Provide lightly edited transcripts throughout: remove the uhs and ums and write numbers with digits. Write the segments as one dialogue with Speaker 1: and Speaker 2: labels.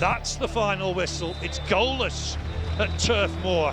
Speaker 1: That's the final whistle. It's goalless at Turf Moor.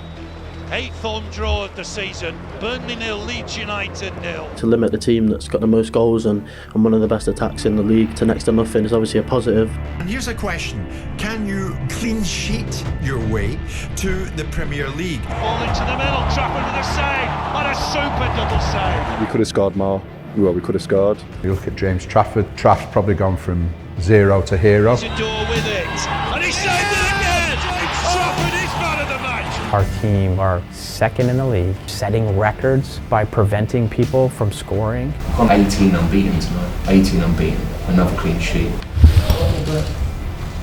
Speaker 1: 8th home draw of the season. Burnley 0, Leeds United 0.
Speaker 2: To limit the team that's got the most goals and one of the best attacks in the league to next to nothing is obviously a positive.
Speaker 3: And here's a question: can you clean sheet your way to the Premier League?
Speaker 1: Ball into the middle, Trafford with a save, and a super double save.
Speaker 4: We could have scored more. Well, we could have scored.
Speaker 5: You look at James Trafford, Traff's probably gone from 0 to hero.
Speaker 1: Door with it, and he saved it again! James Trafford is man of the match!
Speaker 6: Our team are second in the league, setting records by preventing people from scoring.
Speaker 7: I've got 18 unbeaten tonight. 18 unbeaten, another clean sheet.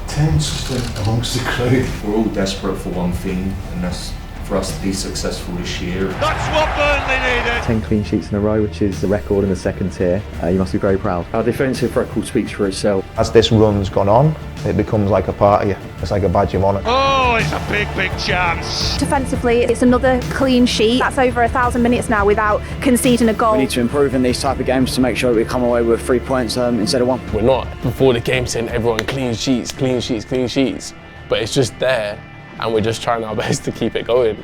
Speaker 8: Tense amongst the crowd.
Speaker 7: We're all desperate for one thing, and that's for us to be successful this year.
Speaker 1: That's what Burnley needed!
Speaker 9: 10 clean sheets in a row, which is a record in the second tier. You must be very proud.
Speaker 2: Our defensive record speaks for itself.
Speaker 10: As this run's gone on, it becomes like a part of you. It's like a badge of honour.
Speaker 1: Oh, it's a big, big chance.
Speaker 11: Defensively, it's another clean sheet. That's over 1,000 minutes now without conceding a goal.
Speaker 12: We need to improve in these type of games to make sure that we come away with 3 points instead of 1.
Speaker 13: We're not before the game saying everyone clean sheets, clean sheets, clean sheets. But it's just there, and we're just trying our best to keep it going.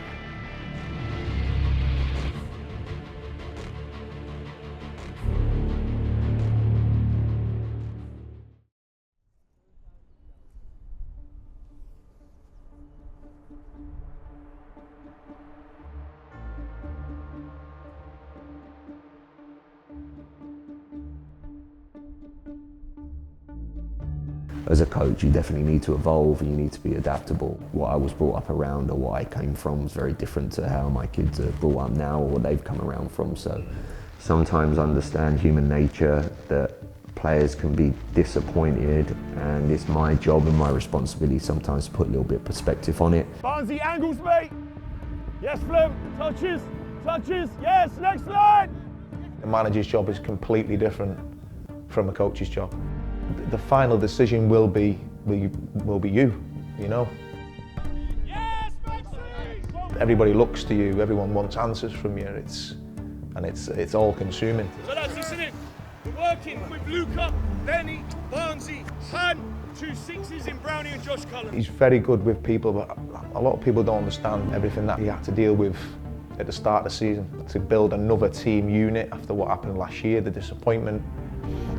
Speaker 14: As a coach, you definitely need to evolve and you need to be adaptable. What I was brought up around or what I came from is very different to how my kids are brought up now or what they've come around from. So sometimes understand human nature, that players can be disappointed, and it's my job and my responsibility sometimes to put a little bit of perspective on it.
Speaker 15: Barnsley angles, mate. Yes, Flem. Touches, yes, next line.
Speaker 10: The manager's job is completely different from a coach's job. The final decision will be you, you know.
Speaker 15: Yes, Maxi!
Speaker 10: Everybody looks to you, everyone wants answers from you, it's all consuming.
Speaker 15: So that's this, isn't it? We're working with Luca, Benny, Barnsley, Han, 2 sixes in Brownie and Josh Cullen.
Speaker 10: He's very good with people, but a lot of people don't understand everything that he had to deal with at the start of the season. To build another team unit after what happened last year, the disappointment,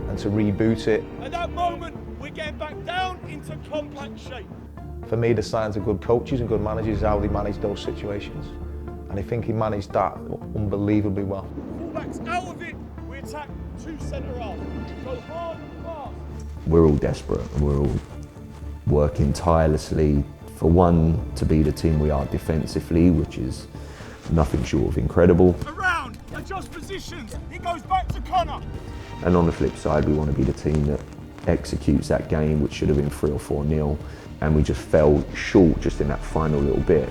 Speaker 10: and to reboot it.
Speaker 15: At that moment, we're getting back down into compact shape.
Speaker 10: For me, the signs of good coaches and good managers is how they manage those situations. And I think he managed that unbelievably well.
Speaker 15: Fullbacks out of it, we attack 2 centre halves. Go hard and fast.
Speaker 14: We're all desperate and we're all working tirelessly for one, to be the team we are defensively, which is nothing short of incredible.
Speaker 15: Around, adjust positions, it goes back to Connor.
Speaker 14: And on the flip side, we want to be the team that executes that game, which should have been 3 or 4-0. And we just fell short just in that final little bit.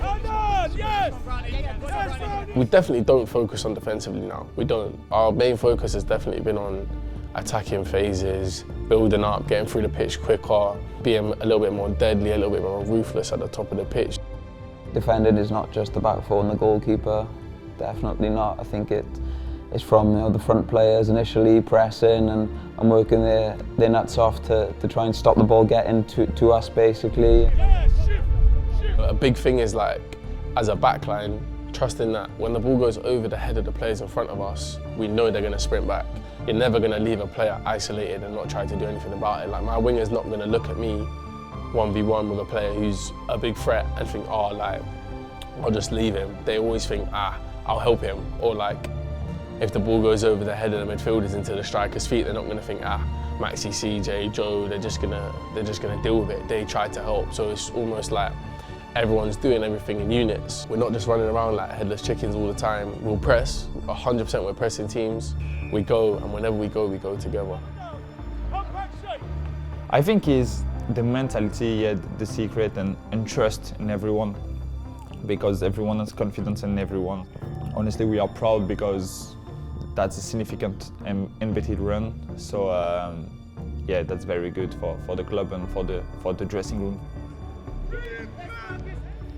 Speaker 13: We definitely don't focus on defensively now. We don't. Our main focus has definitely been on attacking phases, building up, getting through the pitch quicker, being a little bit more deadly, a little bit more ruthless at the top of the pitch.
Speaker 16: Defending is not just about following the goalkeeper. Definitely not. I think it's from the front players initially pressing and working their nuts off to try and stop the ball getting to us basically.
Speaker 13: A big thing is, like, as a backline, trusting that when the ball goes over the head of the players in front of us, we know they're going to sprint back. You're never going to leave a player isolated and not try to do anything about it. Like, my winger's not going to look at me 1v1 with a player who's a big threat and think, oh, like, I'll just leave him. They always think, I'll help him. Or, like, if the ball goes over the head of the midfielders into the striker's feet, they're not going to think, Maxi, CJ, Joe, they're just gonna deal with it. They try to help. So it's almost like everyone's doing everything in units. We're not just running around like headless chickens all the time. We'll press, 100% we're pressing teams. We go, and whenever we go together.
Speaker 17: I think is the mentality, the secret, and trust in everyone, because everyone has confidence in everyone. Honestly, we are proud because that's a significant unbeaten run. So yeah, that's very good for the club and for the dressing room.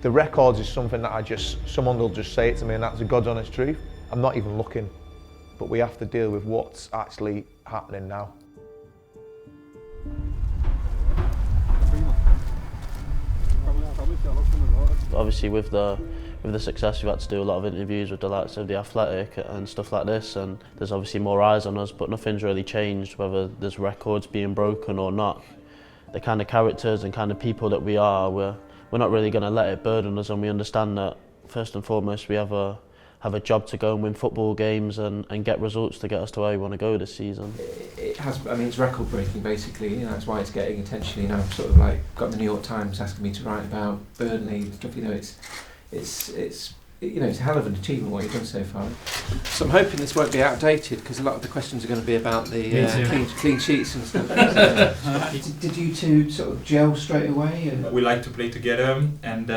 Speaker 10: The records is something that someone will just say it to me, and that's the God's honest truth. I'm not even looking, but we have to deal with what's actually happening now.
Speaker 2: Obviously with the success, we've had to do a lot of interviews with the likes of The Athletic and stuff like this, and there's obviously more eyes on us, but nothing's really changed, whether there's records being broken or not. The kind of characters and kind of people that we are, we're not really going to let it burden us, and we understand that first and foremost we have a job to go and win football games and get results to get us to where we want to go this season.
Speaker 18: It has, I mean, it's record breaking basically, you know, that's why it's getting attention. You know, I've sort of like got the New York Times asking me to write about Burnley and stuff, you know, it's you know, it's a hell of an achievement what you've done so far. So I'm hoping this won't be outdated, because a lot of the questions are going to be about the clean sheets and stuff. Did you two sort of gel straight away? And
Speaker 17: we like to play together, and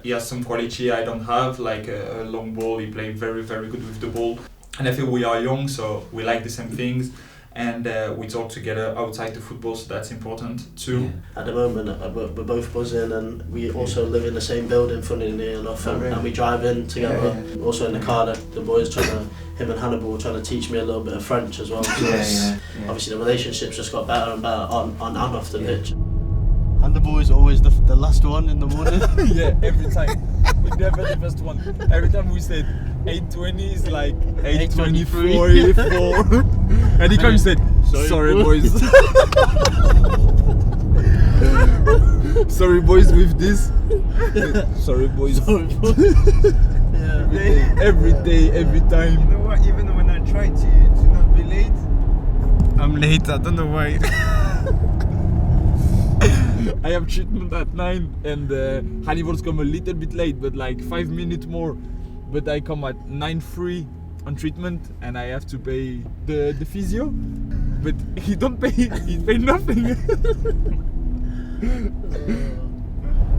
Speaker 17: he has some quality I don't have, like a long ball. He plays very, very good with the ball. And I feel we are young, so we like the same things. And we talk together outside the football, so that's important too.
Speaker 2: Yeah. At the moment, we're both buzzing, and we also live in the same building, funnily enough, and we drive in together. Yeah. Also in the car, the boys him and Hannibal were trying to teach me a little bit of French as well. So obviously the relationship's just got better and better on and off the pitch.
Speaker 19: Hannibal is always the last one in the morning.
Speaker 17: Yeah, every time. Never the first one. Every time we said 8:20 is like 8:24. And he comes and said, sorry boys. Sorry boys with this. Sorry boys. Yeah. Every day, every time.
Speaker 19: You know what, even when I try to not be late, I'm late, I don't know why.
Speaker 17: I have treatment at 9 and Hannibal's come a little bit late, but like 5 minutes more. But I come at 9:03 on treatment and I have to pay the physio. But he don't pay, he pay nothing.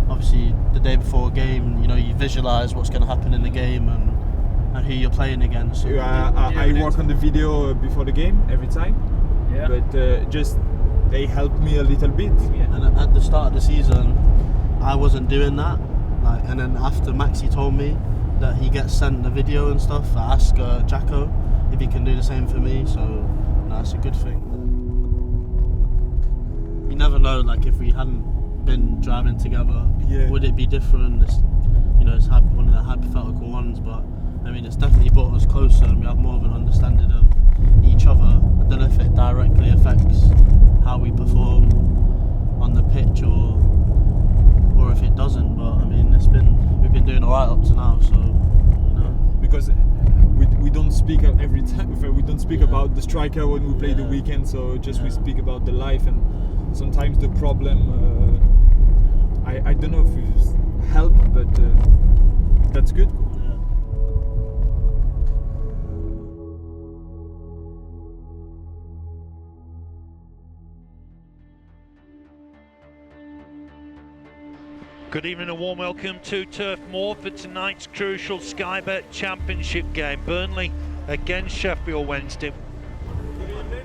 Speaker 19: Obviously the day before a game, you know, you visualise what's going to happen in the game and who you're playing against. So
Speaker 17: I work on the video before the game every time. Yeah. But just they helped me a little bit. Yeah.
Speaker 19: And at the start of the season, I wasn't doing that. Like, and then after Maxi told me that he gets sent the video and stuff, I asked Jacko if he can do the same for me. So that's a good thing. You never know. Like if we hadn't been driving together, would it be different? It's, you know, it's one of the hypothetical ones, but I mean, it's definitely brought us closer, and we have more of an understanding of each other. I don't know if it directly affects how we perform on the pitch or if it doesn't, but I mean we've been doing alright up to now, so you know.
Speaker 17: Because we don't speak every time, we don't speak about the striker when we play the weekend, so just we speak about the life, and sometimes the problem I don't know if it's helped, but that's good.
Speaker 1: Good evening, a warm welcome to Turf Moor for tonight's crucial Sky Bet Championship game. Burnley against Sheffield Wednesday.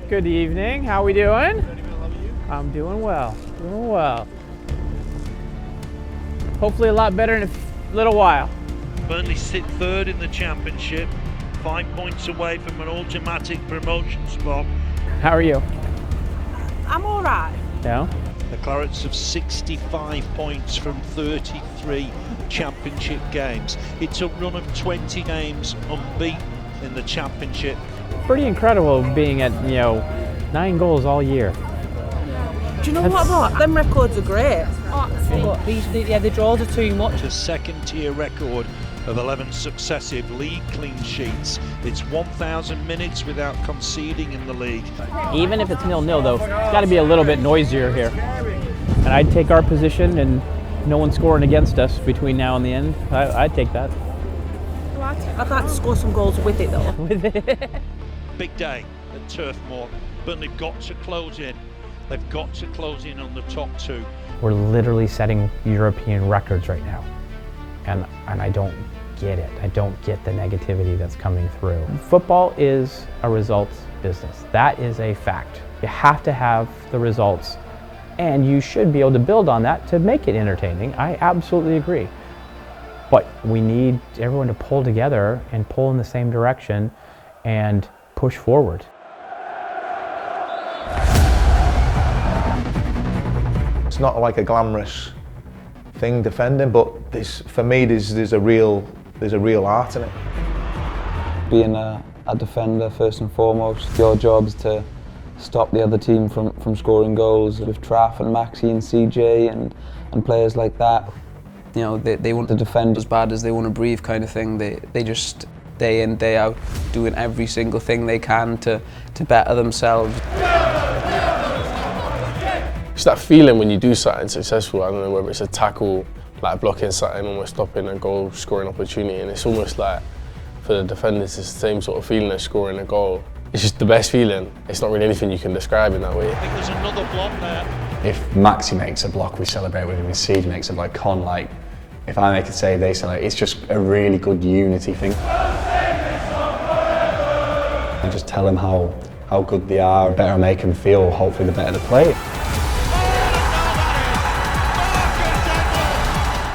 Speaker 6: Good evening, how are we doing? I'm doing well, Hopefully a lot better in a little while.
Speaker 1: Burnley sit third in the championship, 5 points away from an automatic promotion spot.
Speaker 6: How are you?
Speaker 11: I'm all right.
Speaker 6: Yeah?
Speaker 1: The Clarets have 65 points from 33 championship games. It's a run of 20 games unbeaten in the championship.
Speaker 6: Pretty incredible being at, 9 goals all year.
Speaker 11: Do you know what though? Them records are great.
Speaker 20: But the draws are too much.
Speaker 1: A second tier record of 11 successive league clean sheets. It's 1,000 minutes without conceding in the league.
Speaker 6: Even if it's 0-0 though, it's got to be a little bit noisier here. And I'd take our position and no one scoring against us between now and the end. I'd take that.
Speaker 11: I'd like to score some goals with it though.
Speaker 1: Big day at Turf Moor. Burnley have got to close in. They've got to close in on the top two.
Speaker 6: We're literally setting European records right now. And I don't get it. I don't get the negativity that's coming through. Football is a results business. That is a fact. You have to have the results, and you should be able to build on that to make it entertaining. I absolutely agree. But we need everyone to pull together and pull in the same direction and push forward.
Speaker 10: It's not like a glamorous thing, defending. But for me, there's a real art in it.
Speaker 16: Being a defender first and foremost, your job is to stop the other team from scoring goals. With Traff and Maxi and CJ and players like that,
Speaker 21: you know, they want to defend as bad as they want to breathe, kind of thing. They just day in, day out, doing every single thing they can to better themselves.
Speaker 13: It's that feeling when you do something successful. I don't know whether it's a tackle, like blocking something, almost stopping a goal scoring opportunity, and it's almost like for the defenders it's the same sort of feeling as scoring a goal. It's just the best feeling. It's not really anything you can describe in that way.
Speaker 1: I think there's another block there.
Speaker 22: If Maxi makes a block, we celebrate with him. If Seed makes a block, Con, like, if I make a save, they celebrate. It's just a really good unity thing. And just tell them how good they are, the better I make them feel, hopefully the better they play.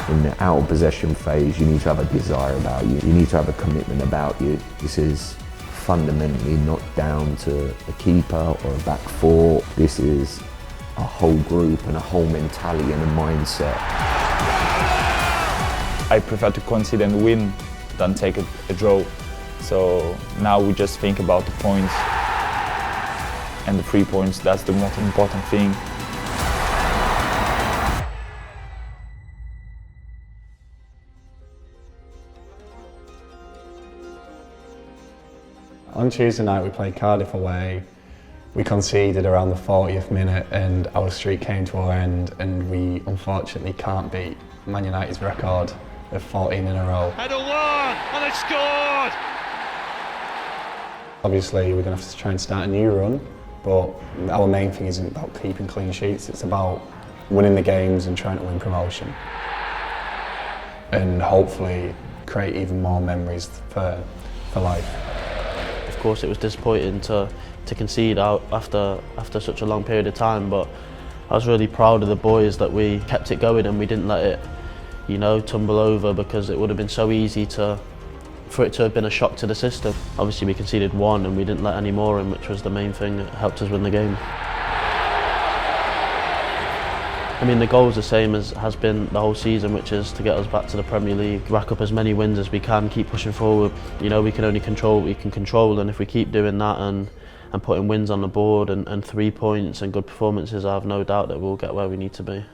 Speaker 14: In the out of possession phase, you need to have a desire about you. You need to have a commitment about you. This is fundamentally not down to a keeper or a back four. This is a whole group and a whole mentality and a mindset.
Speaker 17: I prefer to concede and win than take a draw. So now we just think about the points and the 3 points. That's the most important thing.
Speaker 22: On Tuesday night we played Cardiff away. We conceded around the 40th minute and our streak came to our end, and we unfortunately can't beat Man United's record of 14 in a row.
Speaker 1: Header one, and they scored!
Speaker 22: Obviously we're going to have to try and start a new run, but our main thing isn't about keeping clean sheets, it's about winning the games and trying to win promotion. And hopefully create even more memories for life.
Speaker 2: Of course it was disappointing to concede out after such a long period of time, but I was really proud of the boys that we kept it going and we didn't let it, you know, tumble over, because it would have been so easy for it to have been a shock to the system. Obviously we conceded one and we didn't let any more in, which was the main thing that helped us win the game. I mean, the goal is the same as has been the whole season, which is to get us back to the Premier League, rack up as many wins as we can, keep pushing forward. You know, we can only control what we can control, and if we keep doing that and putting wins on the board and 3 points and good performances, I have no doubt that we'll get where we need to be.